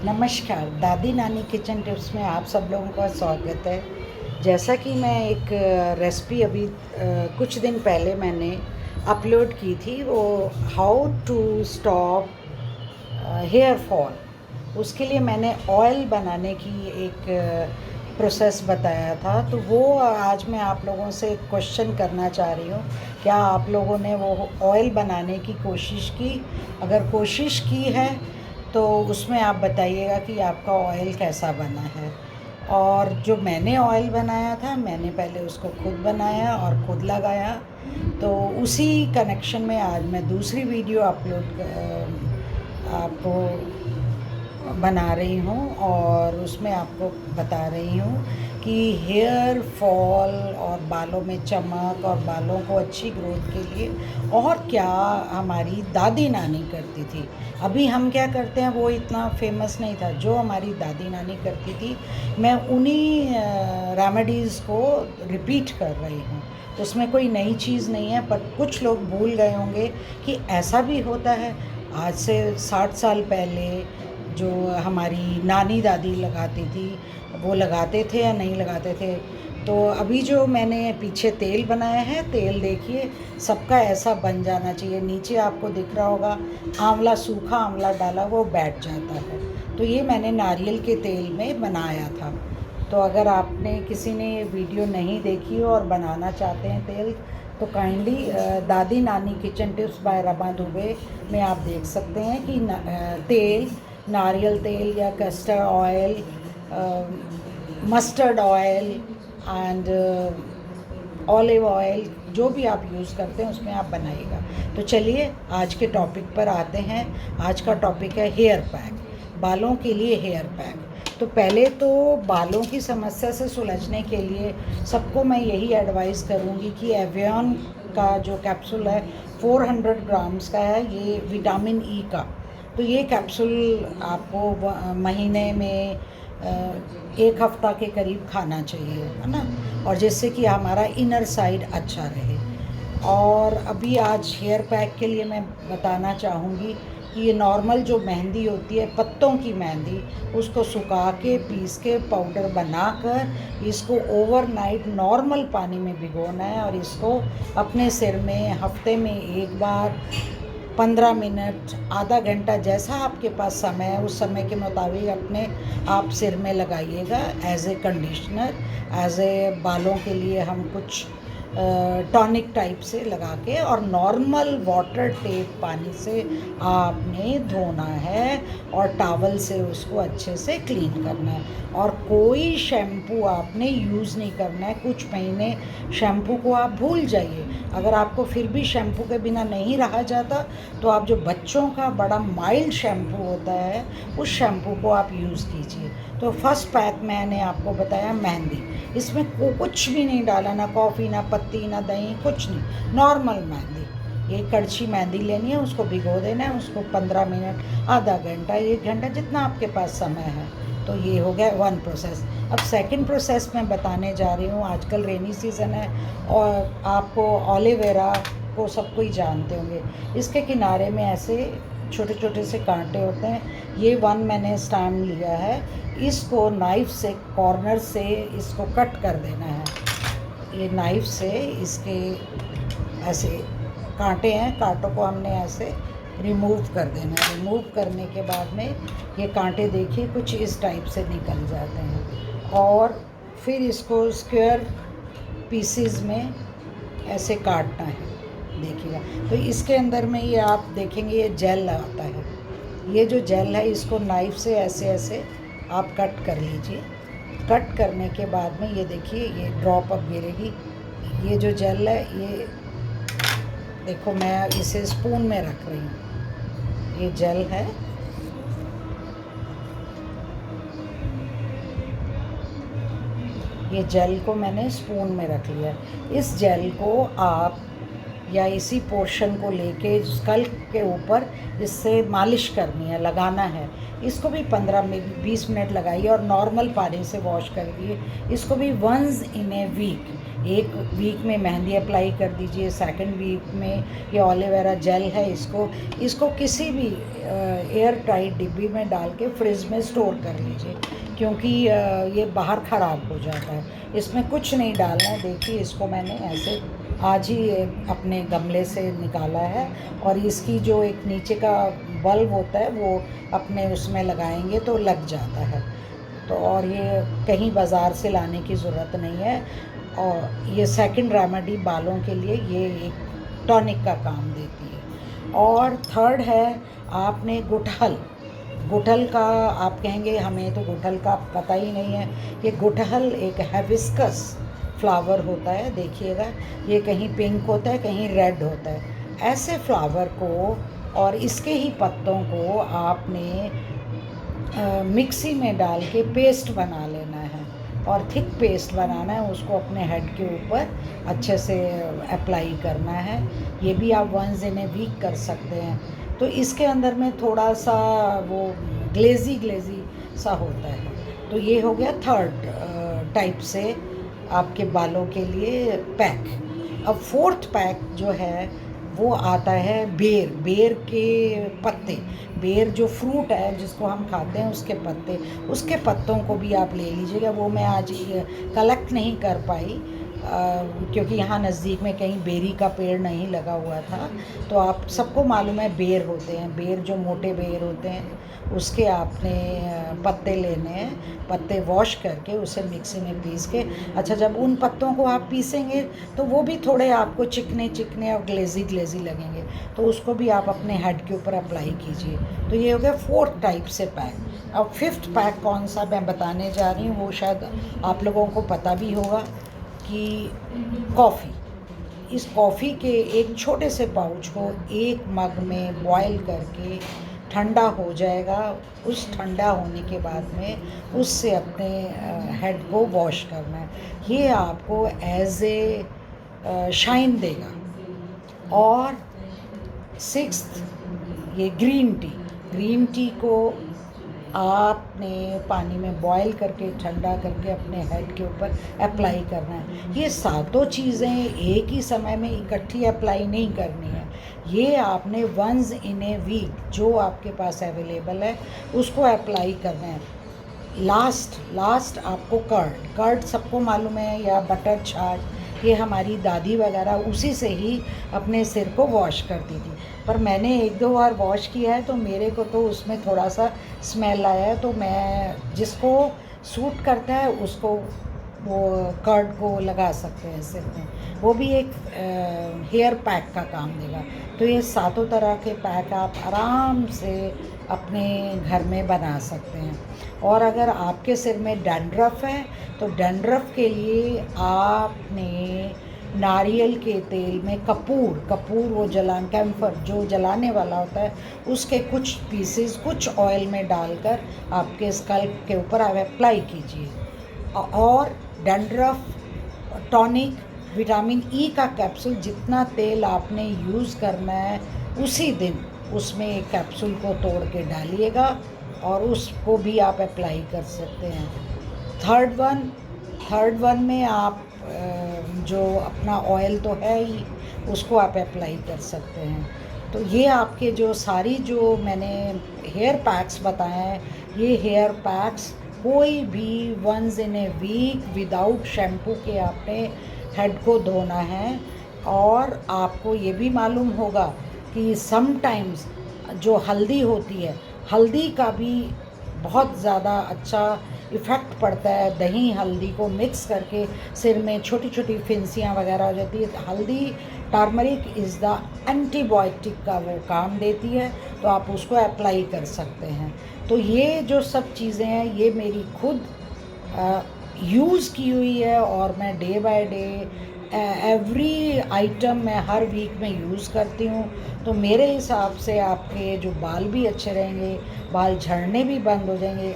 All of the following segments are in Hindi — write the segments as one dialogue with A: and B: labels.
A: नमस्कार, दादी नानी किचन टिप्स में आप सब लोगों का स्वागत है। जैसा कि मैं एक रेसिपी अभी कुछ दिन पहले मैंने अपलोड की थी, वो how to stop hair fall. उसके लिए मैंने ऑयल बनाने की एक प्रोसेस बताया था, तो वो आज मैं आप लोगों से क्वेश्चन करना चाह रही हूँ। क्या आप लोगों ने वो ऑयल बनाने की कोशिश की? अगर कोशिश की है तो उसमें आप बताइएगा कि आपका ऑयल कैसा बना है। और जो मैंने ऑयल बनाया था, मैंने पहले उसको खुद बनाया और खुद लगाया, तो उसी कनेक्शन में आज मैं दूसरी वीडियो आपको बना रही हूँ और उसमें आपको बता रही हूँ कि हेयर फॉल और बालों में चमक और बालों को अच्छी ग्रोथ के लिए और क्या हमारी दादी नानी करती थी। अभी हम क्या करते हैं वो इतना फेमस नहीं था, जो हमारी दादी नानी करती थी मैं उन्हीं रेमेडीज़ को रिपीट कर रही हूँ। तो उसमें कोई नई चीज़ नहीं है, पर कुछ लोग भूल गए होंगे कि ऐसा भी होता है। आज से 60 साल पहले जो हमारी नानी दादी लगाती थी, वो लगाते थे या नहीं लगाते थे। तो अभी जो मैंने पीछे तेल बनाया है, तेल देखिए सबका ऐसा बन जाना चाहिए। नीचे आपको दिख रहा होगा आंवला, सूखा आंवला डाला वो बैठ जाता है। तो ये मैंने नारियल के तेल में बनाया था। तो अगर आपने किसी ने ये वीडियो नहीं देखी हो और बनाना चाहते हैं तेल, तो काइंडली दादी नानी kitchen tips by Rama Dubey में आप देख सकते हैं कि तेल, नारियल तेल या castor oil, mustard oil and olive oil, जो भी आप यूज़ करते हैं उसमें आप बनाइएगा। तो चलिए आज के टॉपिक पर आते हैं। आज का टॉपिक है हेयर पैक, बालों के लिए हेयर पैक। तो पहले तो बालों की समस्या से सुलझने के लिए सबको मैं यही एडवाइस करूँगी कि एवियन का जो कैप्सूल है 400 ग्राम्स का है, ये विटामिन ई का। तो ये कैप्सूल आपको महीने में एक हफ्ता के करीब खाना चाहिए, है ना, और जिससे कि हमारा इनर साइड अच्छा रहे। और अभी आज हेयर पैक के लिए मैं बताना चाहूँगी कि ये नॉर्मल जो मेहंदी होती है, पत्तों की मेहंदी, उसको सुखा के पीस के पाउडर बनाकर इसको ओवरनाइट नॉर्मल पानी में भिगोना है और इसको अपने सिर में हफ्ते में एक बार 15 मिनट, आधा घंटा, जैसा आपके पास समय है उस समय के मुताबिक अपने आप सिर में लगाइएगा as a conditioner. As a बालों के लिए हम कुछ टॉनिक टाइप से लगा के और नॉर्मल वाटर टेप पानी से आपने धोना है और टॉवल से उसको अच्छे से क्लीन करना है। और कोई शैम्पू आपने यूज़ नहीं करना है। कुछ महीने शैम्पू को आप भूल जाइए। अगर आपको फिर भी शैम्पू के बिना नहीं रहा जाता, तो आप जो बच्चों का बड़ा माइल्ड शैम्पू होता है उस शैम्पू को आप यूज़ कीजिए। तो फर्स्ट पैक मैंने आपको बताया मेहंदी। इसमें कुछ भी नहीं डाला, ना कॉफ़ी, ना पत्ती, ना दही, कुछ नहीं, नॉर्मल मेहंदी। एक कड़छी मेहंदी लेनी है, उसको भिगो देना है, उसको 15 मिनट, आधा घंटा, 1 घंटा, जितना आपके पास समय है। तो ये हो गया वन प्रोसेस। अब सेकंड प्रोसेस मैं बताने जा रही हूँ। आजकल रेनी सीज़न है और आपको ऑलिवेरा को सब कोई जानते होंगे। इसके किनारे में ऐसे छोटे छोटे से कांटे होते हैं। ये वन मैंने स्टैम लिया है। इसको नाइफ़ से कॉर्नर से इसको कट कर देना है। ये नाइफ़ से इसके ऐसे कांटे हैं, कांटों को हमने ऐसे रिमूव कर देना है। रिमूव करने के बाद में ये कांटे देखिए कुछ इस टाइप से निकल जाते हैं। और फिर इसको स्क्वायर पीसेस में ऐसे काटना है, देखिएगा। तो इसके अंदर में ये आप देखेंगे ये जेल आता है। ये जो जेल है इसको नाइफ़ से ऐसे ऐसे आप कट कर लीजिए। कट करने के बाद में ये देखिए ये ड्रॉप अब गिरेगी। ये जो जेल है, ये देखो मैं इसे स्पून में रख रही हूँ। ये जेल है, ये जेल को मैंने स्पून में रख लिया। इस जेल को आप या इसी पोर्शन को लेके स्कल्प के ऊपर इससे मालिश करनी है, लगाना है। इसको भी 15 में 20 मिनट लगाइए और नॉर्मल पानी से वॉश करिए। इसको भी वंस इन ए वीक, एक वीक में मेहंदी अप्लाई कर दीजिए, सेकंड वीक में ये एलोवेरा जेल है, इसको किसी भी एयर टाइट डिब्बी में डाल के फ्रिज में स्टोर कर लीजिए, क्योंकि ये बाहर ख़राब हो जाता है। इसमें कुछ नहीं डालना है। देखिए, इसको मैंने ऐसे आज ही अपने गमले से निकाला है, और इसकी जो एक नीचे का बल्ब होता है वो अपने उसमें लगाएंगे तो लग जाता है। तो और ये कहीं बाज़ार से लाने की ज़रूरत नहीं है। और ये सेकंड रेमेडी बालों के लिए ये एक टॉनिक का काम देती है। और थर्ड है, आपने गुड़हल का, आप कहेंगे हमें तो गुड़हल का पता ही नहीं है। ये गुड़हल एक हिबिस्कस फ्लावर होता है, देखिएगा, ये कहीं पिंक होता है, कहीं रेड होता है। ऐसे फ्लावर को और इसके ही पत्तों को आपने मिक्सी में डाल के पेस्ट बना लेना है, और थिक पेस्ट बनाना है। उसको अपने हेड के ऊपर अच्छे से अप्लाई करना है। ये भी आप वंस इन ए वीक कर सकते हैं। तो इसके अंदर में थोड़ा सा वो ग्लेजी सा होता है। तो ये हो गया थर्ड टाइप से आपके बालों के लिए पैक। अब फोर्थ पैक जो है वो आता है बेर के पत्ते। बेर जो फ्रूट है जिसको हम खाते हैं, उसके पत्तों को भी आप ले लीजिएगा। वो मैं आज कलेक्ट नहीं कर पाई क्योंकि यहाँ नज़दीक में कहीं बेरी का पेड़ नहीं लगा हुआ था। तो आप सबको मालूम है बेर होते हैं, बेर जो मोटे बेर होते हैं उसके आपने पत्ते लेने हैं। पत्ते वॉश करके उसे मिक्सी में पीस के, अच्छा, जब उन पत्तों को आप पीसेंगे तो वो भी थोड़े आपको चिकने और ग्लेजी लगेंगे, तो उसको भी आप अपने हेड के ऊपर अप्लाई कीजिए। तो ये हो गया फोर्थ टाइप से पैक। अब फिफ्थ पैक कौन सा मैं बताने जा रही हूँ, वो शायद आप लोगों को पता भी होगा कि कॉफ़ी। इस कॉफ़ी के एक छोटे से पाउच को एक मग में बॉईल करके ठंडा हो जाएगा। उस ठंडा होने के बाद में उससे अपने हेड को वॉश करना है। ये आपको एज ए शाइन देगा। और सिक्स्थ, ये ग्रीन टी को आपने पानी में बॉईल करके ठंडा करके अपने हेड के ऊपर अप्लाई करना है। ये सातों चीज़ें एक ही समय में इकट्ठी अप्लाई नहीं करनी है। ये आपने वंस इन ए वीक जो आपके पास अवेलेबल है उसको अप्लाई करना है। लास्ट आपको कर्ड सबको मालूम है, या बटर छाछ, ये हमारी दादी वगैरह उसी से ही अपने सिर को वॉश करती थी। पर मैंने 1-2 बार वॉश किया है तो मेरे को तो उसमें थोड़ा सा स्मेल आया है। तो मैं, जिसको सूट करता है उसको वो कर्ड को लगा सकते हैं सिर में, वो भी एक हेयर पैक का काम देगा। तो ये सातों तरह के पैक आप आराम से अपने घर में बना सकते हैं। और अगर आपके सिर में डैंड्रफ है तो डैंड्रफ के लिए आपने नारियल के तेल में कपूर वो कैम्फर जो जलाने वाला होता है, उसके कुछ पीसेस कुछ ऑयल में डालकर आपके स्कल्प के ऊपर आप अप्लाई कीजिए। और डैंड्रफ टॉनिक, विटामिन ई का कैप्सूल, जितना तेल आपने यूज़ करना है उसी दिन उसमें एक कैप्सूल को तोड़ के डालिएगा और उसको भी आप अप्लाई कर सकते हैं। थर्ड वन में आप जो अपना ऑयल तो है ही, उसको आप अप्लाई कर सकते हैं। तो ये आपके जो सारी जो मैंने हेयर पैक्स बताए हैं, ये हेयर पैक्स कोई भी once in a week without shampoo के आपने हेड को धोना है। और आपको ये भी मालूम होगा कि समटाइम्स जो हल्दी होती है, हल्दी का भी बहुत ज़्यादा अच्छा इफ़ेक्ट पड़ता है। दही हल्दी को मिक्स करके सिर में छोटी छोटी फिंसियाँ वगैरह हो जाती है। हल्दी, टर्मरिक इज़ द एंटीबायोटिक का वो काम देती है, तो आप उसको अप्लाई कर सकते हैं। तो ये जो सब चीज़ें हैं ये मेरी खुद यूज़ की हुई है, और मैं day by day every item मैं हर वीक में यूज़ करती हूँ। तो मेरे हिसाब से आपके जो बाल भी अच्छे रहेंगे, बाल झड़ने भी बंद हो जाएंगे।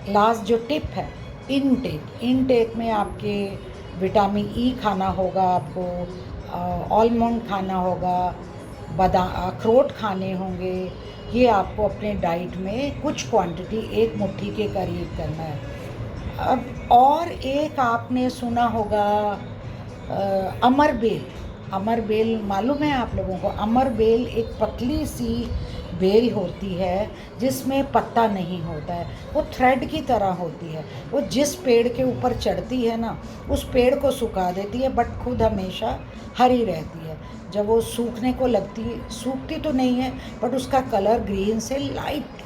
A: लास्ट जो टिप है, इनटेक में आपके विटामिन ई खाना होगा आपको, आलमंड खाना होगा, अखरोट खाने होंगे। ये आपको अपने डाइट में कुछ क्वांटिटी 1 मुट्ठी के करीब करना है। अब और एक आपने सुना होगा अमर बेल मालूम है आप लोगों को? अमर बेल एक पतली सी बेल होती है जिसमें पत्ता नहीं होता है, वो थ्रेड की तरह होती है। वो जिस पेड़ के ऊपर चढ़ती है ना, उस पेड़ को सुखा देती है, बट खुद हमेशा हरी रहती है। जब वो सूखने को लगती है, सूखती तो नहीं है, बट उसका कलर ग्रीन से लाइट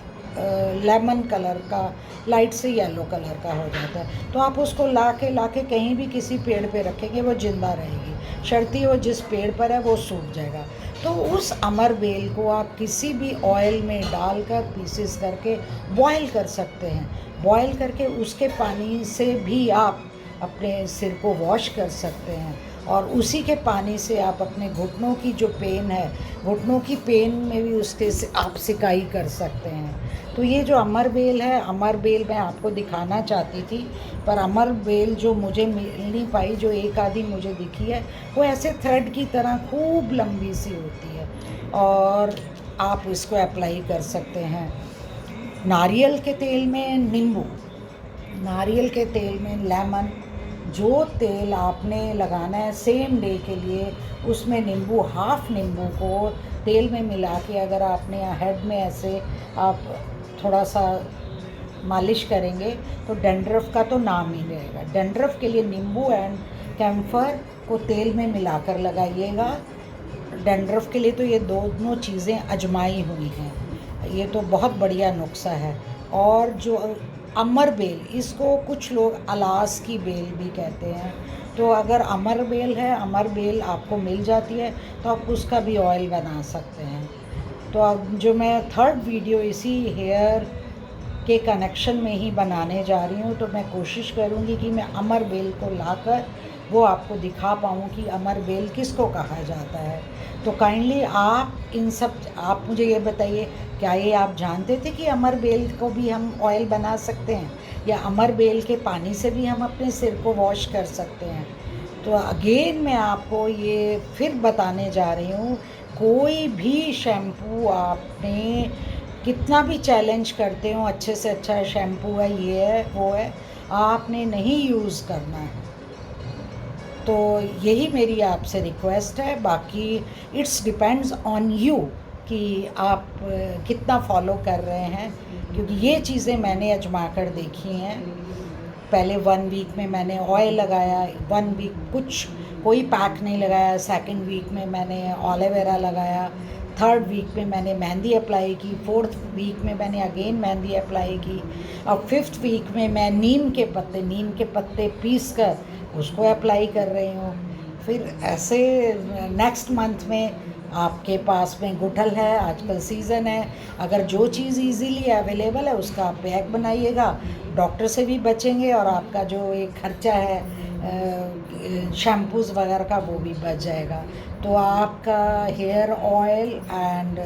A: लेमन कलर का, लाइट से येलो कलर का हो जाता है। तो आप उसको ला के कहीं भी किसी पेड़ पे रखेंगे, वो जिंदा रहेगी। शर्ती वो जिस पेड़ पर है वो सूख जाएगा। तो उस अमर बेल को आप किसी भी ऑयल में डालकर पीसेस करके बॉईल कर सकते हैं। बॉईल करके उसके पानी से भी आप अपने सिर को वॉश कर सकते हैं, और उसी के पानी से आप अपने घुटनों की जो पेन है, घुटनों की पेन में भी उसके से आप सिकाई कर सकते हैं। तो ये जो अमर बेल है, अमर बेल मैं आपको दिखाना चाहती थी, पर अमर बेल जो मुझे मिल नहीं पाई, जो एक आधी मुझे दिखी है, वो ऐसे थ्रेड की तरह खूब लंबी सी होती है, और आप इसको अप्लाई कर सकते हैं। नारियल के तेल में नींबू, नारियल के तेल में लेमन, जो तेल आपने लगाना है सेम डे के लिए, उसमें नींबू, हाफ नींबू को तेल में मिला के अगर आपने हेड में ऐसे आप थोड़ा सा मालिश करेंगे तो डैंड्रफ का तो नाम ही रहेगा। डैंड्रफ के लिए नींबू एंड कैम्फर को तेल में मिलाकर लगाइएगा। डैंड्रफ के लिए तो ये दोनों चीज़ें आजमाई हुई हैं, ये तो बहुत बढ़िया नुस्खा है। और जो अमर बेल, इसको कुछ लोग अलास की बेल भी कहते हैं। तो अगर अमर बेल है, अमर बेल आपको मिल जाती है, तो आप उसका भी ऑयल बना सकते हैं। तो अब जो मैं थर्ड वीडियो इसी हेयर के कनेक्शन में ही बनाने जा रही हूँ, तो मैं कोशिश करूँगी कि मैं अमर बेल को लाकर वो आपको दिखा पाऊँ कि अमर बेल किसको कहा जाता है। तो काइंडली आप मुझे ये बताइए, क्या ये आप जानते थे कि अमर बेल को भी हम ऑयल बना सकते हैं, या अमर बेल के पानी से भी हम अपने सिर को वॉश कर सकते हैं? तो अगेन मैं आपको ये फिर बताने जा रही हूँ, कोई भी शैम्पू आपने कितना भी चैलेंज करते हो, अच्छे से अच्छा शैम्पू है, ये है वो है, आपने नहीं यूज़ करना है। तो यही मेरी आपसे रिक्वेस्ट है। बाकी इट्स डिपेंड्स ऑन यू कि आप कितना फॉलो कर रहे हैं, क्योंकि ये चीज़ें मैंने आजमा कर देखी हैं। पहले 1 वीक में मैंने ऑयल लगाया, 1 वीक कोई पैक नहीं लगाया। सेकंड वीक में मैंने एलोवेरा लगाया, थर्ड वीक में मैंने मेहंदी अप्लाई की, फोर्थ वीक में मैंने अगेन मेहंदी अप्लाई की, और फिफ्थ वीक में मैं नीम के पत्ते पीस कर उसको अप्लाई कर रही हूँ। फिर ऐसे नेक्स्ट मंथ में आपके पास में गुड़हल है, आजकल सीज़न है, अगर जो चीज़ इजीली अवेलेबल है उसका आप बैग बनाइएगा, डॉक्टर से भी बचेंगे, और आपका जो एक खर्चा है शैम्पूज़ वगैरह का वो भी बच जाएगा। तो आपका hair oil and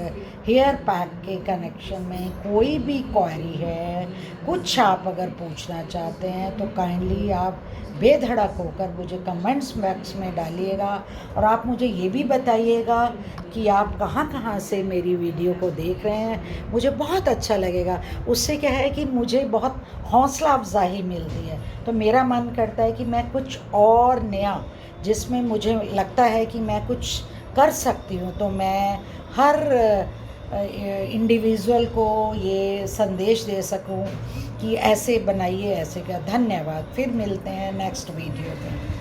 A: hair pack के कनेक्शन में कोई भी क्वेरी है, कुछ आप अगर पूछना चाहते हैं, तो काइंडली आप बेधड़क होकर मुझे कमेंट्स बॉक्स में डालिएगा, और आप मुझे ये भी बताइएगा कि आप कहाँ से मेरी वीडियो को देख रहे हैं। मुझे बहुत अच्छा लगेगा, उससे क्या है कि मुझे बहुत हौसला अफजाई मिलती है। तो मेरा मन करता है कि मैं कुछ और नया, जिसमें मुझे लगता है कि मैं कुछ कर सकती हूँ, तो मैं हर इंडिविजुअल को ये संदेश दे सकूं कि ऐसे बनाइए, ऐसे क्या। धन्यवाद, फिर मिलते हैं नेक्स्ट वीडियो में।